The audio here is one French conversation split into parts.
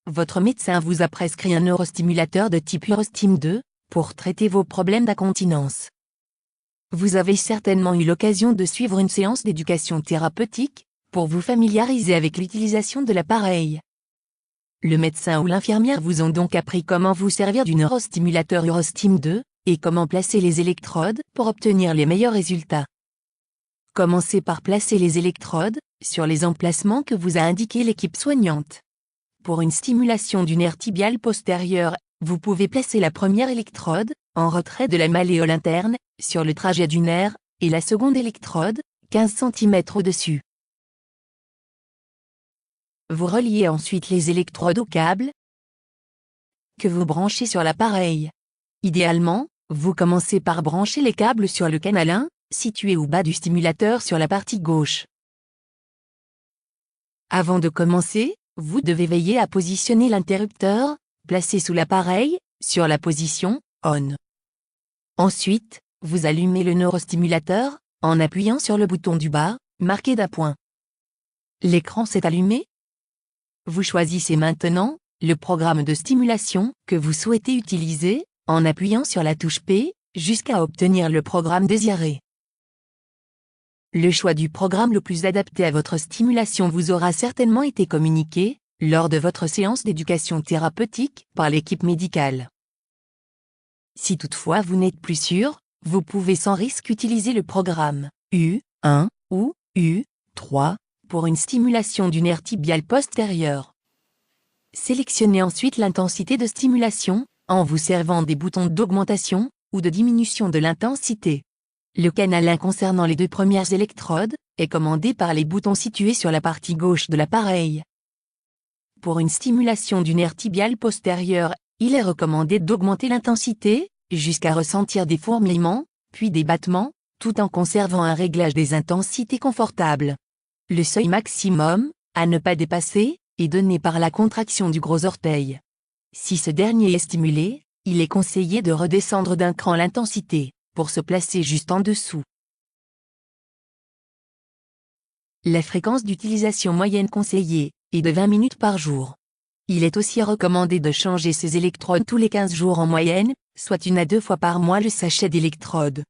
votre médecin vous a prescrit un neurostimulateur de type Urostim 2 pour traiter vos problèmes d'incontinence. Vous avez certainement eu l'occasion de suivre une séance d'éducation thérapeutique pour vous familiariser avec l'utilisation de l'appareil. Le médecin ou l'infirmière vous ont donc appris comment vous servir du neurostimulateur Urostim 2 et comment placer les électrodes pour obtenir les meilleurs résultats. Commencez par placer les électrodes sur les emplacements que vous a indiqué l'équipe soignante. Pour une stimulation du nerf tibial postérieur, vous pouvez placer la première électrode, en retrait de la malléole interne, sur le trajet du nerf, et la seconde électrode, 15 cm au-dessus. Vous reliez ensuite les électrodes au câble que vous branchez sur l'appareil. Idéalement, vous commencez par brancher les câbles sur le canal 1, situé au bas du stimulateur sur la partie gauche. Avant de commencer, vous devez veiller à positionner l'interrupteur, placé sous l'appareil, sur la position « On ». Ensuite, vous allumez le neurostimulateur, en appuyant sur le bouton du bas, marqué d'un point. L'écran s'est allumé. Vous choisissez maintenant le programme de stimulation que vous souhaitez utiliser, en appuyant sur la touche P, jusqu'à obtenir le programme désiré. Le choix du programme le plus adapté à votre stimulation vous aura certainement été communiqué, lors de votre séance d'éducation thérapeutique, par l'équipe médicale. Si toutefois vous n'êtes plus sûr, vous pouvez sans risque utiliser le programme U1 ou U3 pour une stimulation du nerf tibial postérieur. Sélectionnez ensuite l'intensité de stimulation, en vous servant des boutons d'augmentation ou de diminution de l'intensité. Le canal 1 concernant les 2 premières électrodes est commandé par les boutons situés sur la partie gauche de l'appareil. Pour une stimulation du nerf tibial postérieur, il est recommandé d'augmenter l'intensité, jusqu'à ressentir des fourmillements, puis des battements, tout en conservant un réglage des intensités confortable. Le seuil maximum, à ne pas dépasser, est donné par la contraction du gros orteil. Si ce dernier est stimulé, il est conseillé de redescendre d'un cran l'intensité, pour se placer juste en dessous. La fréquence d'utilisation moyenne conseillée est de 20 minutes par jour. Il est aussi recommandé de changer ces électrodes tous les 15 jours en moyenne, soit 1 à 2 fois par mois le sachet d'électrodes.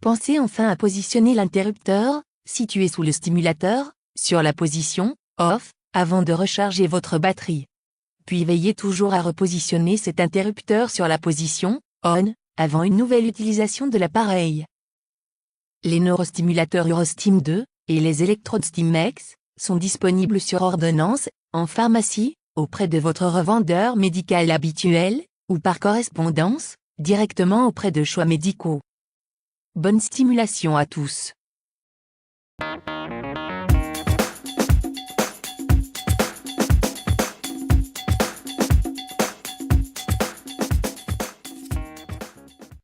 Pensez enfin à positionner l'interrupteur, situé sous le stimulateur, sur la position « Off » avant de recharger votre batterie. Puis veillez toujours à repositionner cet interrupteur sur la position « On » avant une nouvelle utilisation de l'appareil. Les neurostimulateurs Urostim 2 et les électrodes Stimex sont disponibles sur ordonnance, en pharmacie, auprès de votre revendeur médical habituel, ou par correspondance, directement auprès de choix médicaux. Bonne stimulation à tous.